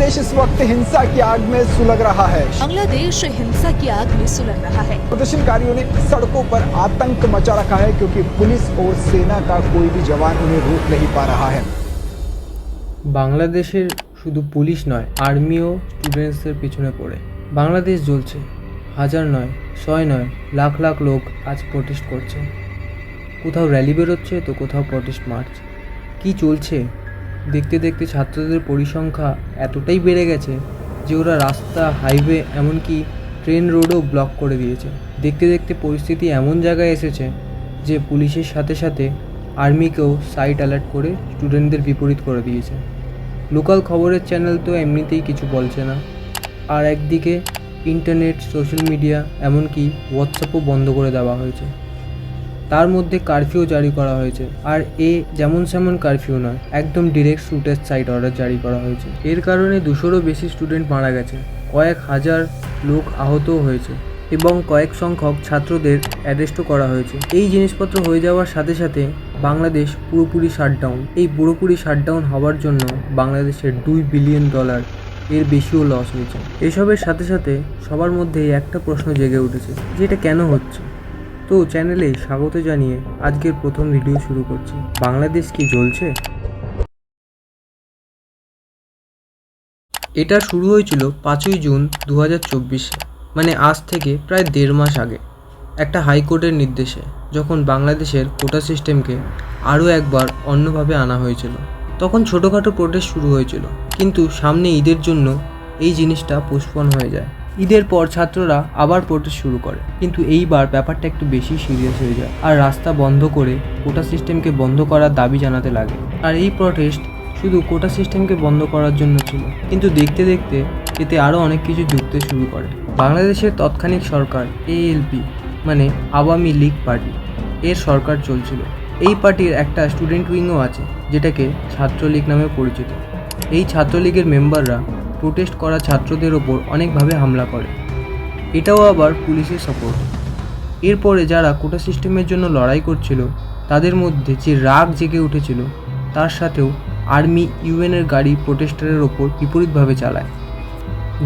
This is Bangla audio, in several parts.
बांग्लादेश इस वक्त हिंसा की आग में सुलग रहा है। बांग्लादेश हिंसा की आग में सुलग रहा है। प्रदर्शनकारियों ने सड़कों पर आतंक मचा रखा है क्योंकि पुलिस और सेना का कोई भी जवान उन्हें रोक नहीं पा रहा है। বাংলাদেশের শুধু পুলিশ নয়, আর্মিও স্টুডেন্টসদের পিছনে পড়ে। বাংলাদেশ জ্বলছে, হাজার নয়, শয় নয়, লাখ লাখ লোক আজ প্রোটেস্ট করছে। কোথাও র্যালি বেরোচ্ছে তো কোথাও প্রোটেস্ট মার্চ। কি চলছে দেখতে দেখতে ছাত্রদের পরিসংখ্যা এতটাই বেড়ে গেছে যে ওরা রাস্তা, হাইওয়ে, এমনকি ট্রেন রোডও ব্লক করে দিয়েছে। দেখতে দেখতে পরিস্থিতি এমন জায়গায় এসেছে যে পুলিশের সাথে সাথে আর্মিকেও সাইট অ্যালার্ট করে স্টুডেন্টদের বিপরীত করে দিয়েছে। লোকাল খবরের চ্যানেল তো এমনিতেই কিছু বলছে না, আর একদিকে ইন্টারনেট, সোশ্যাল মিডিয়া, এমনকি হোয়াটসঅ্যাপও বন্ধ করে দেওয়া হয়েছে। তার মধ্যে কারফিউ জারি করা হয়েছে, আর যেমন সেমন কারফিউ নয়, একদম ডিরেক্ট শুটের সাইট অর্ডার জারি করা হয়েছে। এর কারণে 200-রও বেশি স্টুডেন্ট মারা গেছে, কয়েক হাজার লোক আহতও হয়েছে এবং কয়েক সংখ্যক ছাত্রদের অ্যারেস্টও করা হয়েছে। এই জিনিসপত্র হয়ে যাওয়ার সাথে সাথে বাংলাদেশ পুরোপুরি শাটডাউন। এই পুরোপুরি শাটডাউন হওয়ার জন্য বাংলাদেশের $2 বিলিয়ন এর বেশিও লস হয়েছে। এসবের সাথে সাথে সবার মধ্যে একটা প্রশ্ন জেগে উঠেছে যে এটা কেন হচ্ছে। তো চ্যানেলে স্বাগত জানিয়ে আজকের প্রথম ভিডিও শুরু করছি। বাংলাদেশ কি জ্বলছে? এটা শুরু হয়েছিল 5ই জুন 2024, মানে আজ থেকে প্রায় 1.5 মাস আগে, একটা হাইকোর্টের নির্দেশে, যখন বাংলাদেশের কোটা সিস্টেমকে আরও একবার অন্যভাবে আনা হয়েছিল। তখন ছোটোখাটো প্রোটেস্ট শুরু হয়েছিল, কিন্তু সামনে ঈদের জন্য এই জিনিসটা পোস্টপোন হয়ে যায়। ঈদের পর ছাত্ররা আবার প্রোটেস্ট শুরু করে, কিন্তু এইবার ব্যাপারটা একটু বেশি সিরিয়াস হয়ে যায়, আর রাস্তা বন্ধ করে কোটা সিস্টেমকে বন্ধ করার দাবি জানাতে লাগে। আর এই প্রোটেস্ট শুধু কোটা সিস্টেমকে বন্ধ করার জন্য ছিল, কিন্তু দেখতে দেখতে এতে আরও অনেক কিছু যুক্ত শুরু করে। বাংলাদেশের তৎক্ষণিক সরকার ALP, মানে আওয়ামী লীগ পার্টি, এর সরকার চলছিল। এই পার্টির একটা স্টুডেন্ট উইংও আছে, যেটাকে ছাত্রলীগ নামে পরিচিত। এই ছাত্রলীগের মেম্বাররা প্রোটেস্ট করা ছাত্রদের ওপর অনেকভাবে হামলা করে, এটাও আবার পুলিশের সাপোর্ট। এরপরে যারা কোটা সিস্টেমের জন্য লড়াই করছিল তাদের মধ্যে যে রাগ জেগে উঠেছিল, তার সাথেও আর্মি, UN-এর গাড়ি প্রোটেস্টারের ওপর বিপরীতভাবে চালায়,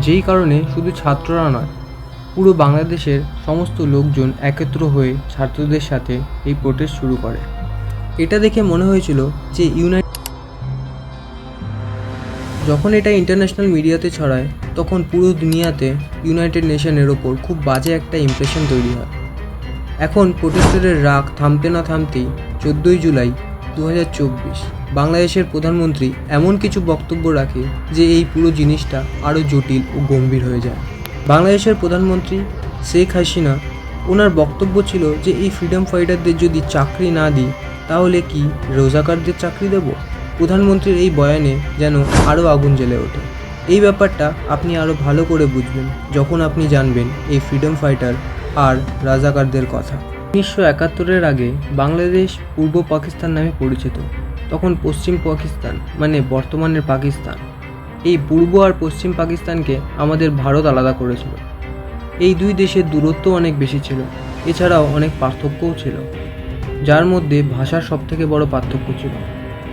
যেই কারণে শুধু ছাত্ররা নয়, পুরো বাংলাদেশের সমস্ত লোকজন একত্র হয়ে ছাত্রদের সাথে এই প্রোটেস্ট শুরু করে। এটা দেখে মনে হয়েছিল যে যখন এটা ইন্টারন্যাশনাল মিডিয়াতে ছড়ায়, তখন পুরো দুনিয়াতে ইউনাইটেড নেশনের ওপর খুব বাজে একটা ইমপ্রেশন তৈরি হয়। এখন প্রোটেস্টারের রাগ থামতে না থামতেই 14ই জুলাই 2024 বাংলাদেশের প্রধানমন্ত্রী এমন কিছু বক্তব্য রাখে যে এই পুরো জিনিসটা আরও জটিল ও গম্ভীর হয়ে যায়। বাংলাদেশের প্রধানমন্ত্রী শেখ হাসিনা, ওনার বক্তব্য ছিল যে এই ফ্রিডম ফাইটারদের যদি চাকরি না দিই তাহলে কি রোজাকারদের চাকরি দেব? প্রধানমন্ত্রীর এই বয়ানে যেন আরও আগুন জ্বলে ওঠে। এই ব্যাপারটা আপনি আরও ভালো করে বুঝবেন যখন আপনি জানবেন এই ফ্রিডম ফাইটার আর রাজাকারদের কথা। 1971-এর আগে বাংলাদেশ পূর্ব পাকিস্তান নামে পরিচিত। তখন পশ্চিম পাকিস্তান, মানে বর্তমানের পাকিস্তান, এই পূর্ব আর পশ্চিম পাকিস্তানকে আমাদের ভারত আলাদা করেছিল। এই দুই দেশের দূরত্ব অনেক বেশি ছিল, এছাড়াও অনেক পার্থক্যও ছিল, যার মধ্যে ভাষার সবথেকে বড় পার্থক্য ছিল।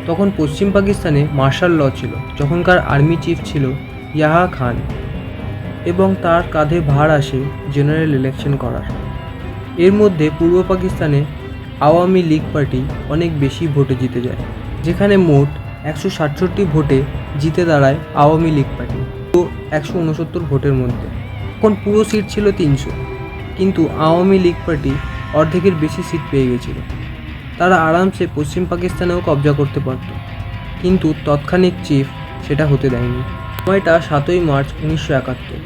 তখন পশ্চিম পাকিস্তানে মার্শাল ল ছিল, যখনকার আর্মি চিফ ছিল ইয়াহিয়া খান, এবং তার কাঁধে ভার আসে জেনারেল ইলেকশন করার। এর মধ্যে পূর্ব পাকিস্তানে আওয়ামী লীগ পার্টি অনেক বেশি ভোটে জিতে যায়, যেখানে মোট 167 ভোটে জিতে দাঁড়ায় আওয়ামী লীগ পার্টি, তো 169 ভোটের মধ্যে। তখন পুরো সিট ছিল 300, কিন্তু আওয়ামী লীগ পার্টি অর্ধেকের বেশি সিট পেয়ে গেছিল। তারা আরামসে পশ্চিম পাকিস্তানেও কবজা করতে পারত, কিন্তু তৎক্ষণিক চিফ সেটা হতে দেয়নি। সময়টা 7ই মার্চ 1971।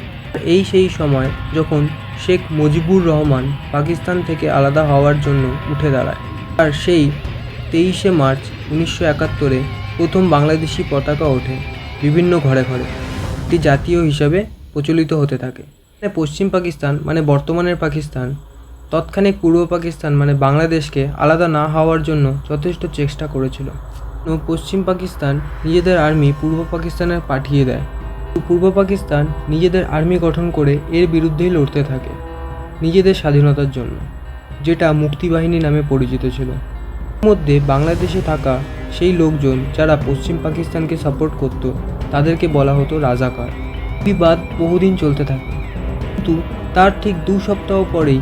এই সেই সময় যখন শেখ মুজিবুর রহমান পাকিস্তান থেকে আলাদা হওয়ার জন্য উঠে দাঁড়ায়, আর সেই 23শে মার্চ 1971-এ প্রথম বাংলাদেশি পতাকা ওঠে বিভিন্ন ঘরে ঘরে, একটি জাতীয় হিসাবে প্রচলিত হতে থাকে। পশ্চিম পাকিস্তান, মানে বর্তমানের পাকিস্তান, তৎক্ষণিক পূর্ব পাকিস্তান, মানে বাংলাদেশকে আলাদা না হওয়ার জন্য যথেষ্ট চেষ্টা করেছিল। পশ্চিম পাকিস্তান নিজেদের আর্মি পূর্ব পাকিস্তানে পাঠিয়ে দেয়। পূর্ব পাকিস্তান নিজেদের আর্মি গঠন করে এর বিরুদ্ধেই লড়তে থাকে, নিজেদের স্বাধীনতার জন্য, যেটা মুক্তিবাহিনী নামে পরিচিত ছিল। এর মধ্যে বাংলাদেশে থাকা সেই লোকজন যারা পশ্চিম পাকিস্তানকে সাপোর্ট করত তাদেরকে বলা হতো রাজাকার। বিবাদ বহুদিন চলতে থাকে, কিন্তু তার ঠিক 2 সপ্তাহ পরেই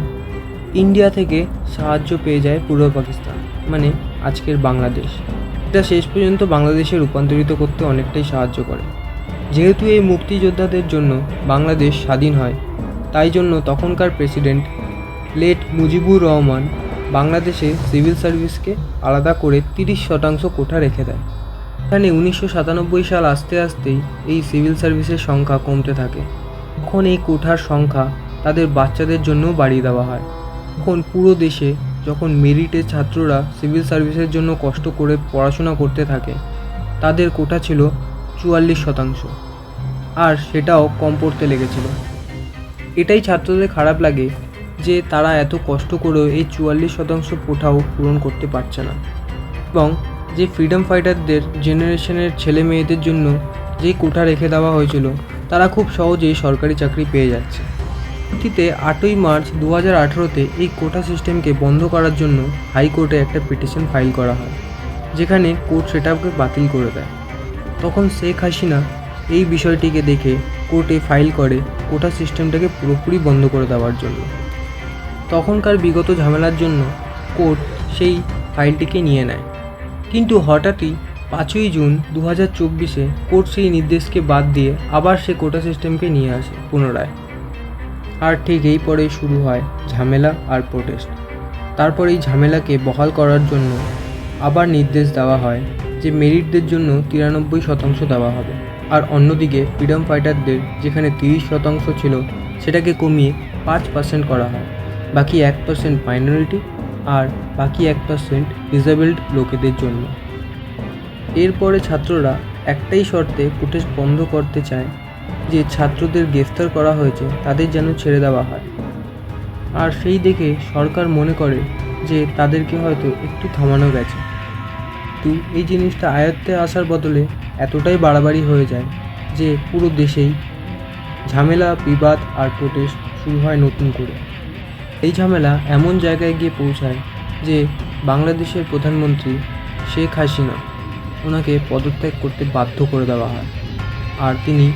ইন্ডিয়া থেকে সাহায্য পেয়ে যায় পূর্ব পাকিস্তান, মানে আজকের বাংলাদেশ। এটা শেষ পর্যন্ত বাংলাদেশে রূপান্তরিত করতে অনেকটাই সাহায্য করে। যেহেতু এই মুক্তিযোদ্ধাদের জন্য বাংলাদেশ স্বাধীন হয়, তাই জন্য তখনকার প্রেসিডেন্ট লেট মুজিবুর রহমান বাংলাদেশে সিভিল সার্ভিসকে আলাদা করে 30% কোটা রেখে দেয়। এখানে 1997 সাল আসতে আসতেই এই সিভিল সার্ভিসের সংখ্যা কমতে থাকে। তখন এই কোঠার সংখ্যা তাদের বাচ্চাদের জন্যও বাড়িয়ে দেওয়া হয়। তখন পুরো দেশে যখন মেরিটের ছাত্ররা সিভিল সার্ভিসের জন্য কষ্ট করে পড়াশোনা করতে থাকে, তাদের কোটা ছিল 44%, আর সেটাও কম পড়তে লেগেছিল। এটাই ছাত্রদের খারাপ লাগে যে তারা এত কষ্ট করেও এই 44% কোটাও পূরণ করতে পারছে না, এবং যে ফ্রিডম ফাইটারদের জেনারেশনের ছেলে মেয়েদের জন্য যেই কোটা রেখে দেওয়া হয়েছিল তারা খুব সহজেই সরকারি চাকরি পেয়ে যাচ্ছে। পরবর্তীতে 8ই মার্চ 2018-তে এই কোটা সিস্টেমকে বন্ধ করার জন্য হাইকোর্টে একটা পিটিশন ফাইল করা হয়, যেখানে কোর্ট সেটাকে বাতিল করে দেয়। তখন শেখ হাসিনা এই বিষয়টিকে দেখে কোর্টে ফাইল করে কোটা সিস্টেমটাকে পুরোপুরি বন্ধ করে দেওয়ার জন্য। তখনকার বিগত ঝামেলার জন্য কোর্ট সেই ফাইলটিকে নিয়ে নেয়, কিন্তু হঠাৎই 5ই জুন 2024-এ কোর্ট সেই নির্দেশকে বাদ দিয়ে আবার সে কোটা সিস্টেমকে নিয়ে আসে পুনরায়। আর ঠিক এই পরেই শুরু হয় ঝামেলা আর প্রোটেস্ট। তারপর এই ঝামেলাকে বহাল করার জন্য আবার নির্দেশ দেওয়া হয় যে মেরিটদের জন্য 93% দেওয়া হবে, আর অন্যদিকে ফ্রিডম ফাইটারদের যেখানে 30% ছিল সেটাকে কমিয়ে 5% করা হয়। বাকি 1% মাইনরিটি আর বাকি 1% ডিসেবলড লোকেদের জন্য। এরপরে ছাত্ররা একটাই শর্তে প্রোটেস্ট বন্ধ করতে চায় যে ছাত্রদের গ্রেফতার করা হয়েছে তাদের যেন ছেড়ে দেওয়া হয়। আর সেই দেখে সরকার মনে করে যে তাদেরকে হয়তো একটু থামানো গেছে, কিন্তু এই জিনিসটা আয়ত্তে আসার বদলে এতটাই বাড়াবাড়ি হয়ে যায় যে পুরো দেশেই ঝামেলা, বিবাদ আর প্রোটেস্ট শুরু হয় নতুন করে। এই ঝামেলা এমন জায়গায় গিয়ে পৌঁছায় যে বাংলাদেশের প্রধানমন্ত্রী শেখ হাসিনা, ওনাকে পদত্যাগ করতে বাধ্য করে দেওয়া হয়, আর তিনি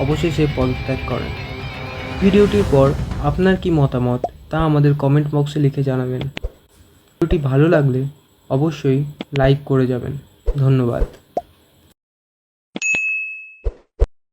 অবশেষে পদত্যাগ করেন। ভিডিওটির পর আপনার কি মতামত তা আমাদের কমেন্ট বক্সে লিখে জানাবেন। ভিডিওটি ভালো লাগলে অবশ্যই লাইক করে যাবেন। ধন্যবাদ।